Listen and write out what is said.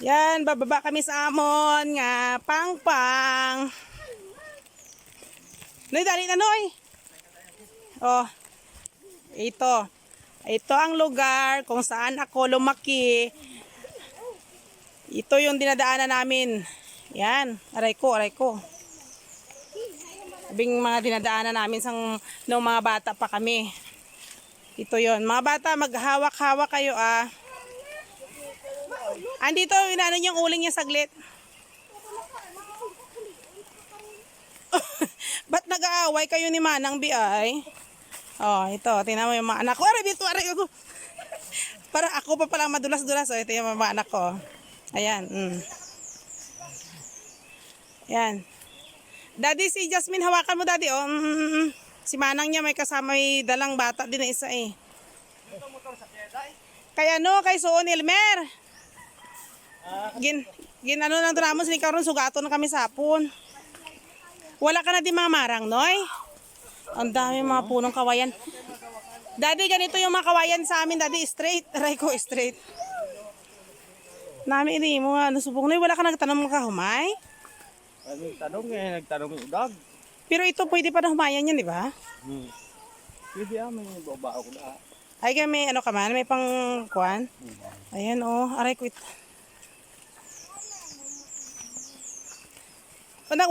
Yan, bababa kami sa amon nga pangpang. Noy, dali na noy. Oh, ito. Ito ang lugar kung saan ako lumaki. Ito yung dinadaanan namin. Yan, aray ko, aray ko. Sabing mga dinadaanan namin nung mga bata pa kami. Ito yon. Mga bata, maghawak-hawak kayo ah. Andito, inano niyang uling niya saglit. Ba't nag-aaway kayo ni Manang Biay? Oh, ito. Tingnan mo yung mga anak ko. Aray, bito, aray ako. Para ako pa palang madulas-dulas. Oh, ito yung mga anak ko. Ayan. Ayan. Daddy, si Jasmine, hawakan mo, Daddy. Oh, Si Manang niya may kasama, may dalang bata din na isa eh. Kaya no, kay Suon Elmer. Ano lang drama, sinikaroon, sugato na kami sa hapon. Wala ka na di mga marang, Noy? Ang dami mga punong kawayan. Daddy, ganito yung mga kawayan sa amin, Daddy, straight. Aray ko, straight. Nami, ini mo nga, nasubong, Noy, wala ka nagtanong mga humay? Nagtanong nagtanong yung udag. Pero ito pwede pa na humayan yan, di ba? Pwede may baba ako na. Ay, may ano ka man, may pang kuwan. Ayan, oh, aray ko ito.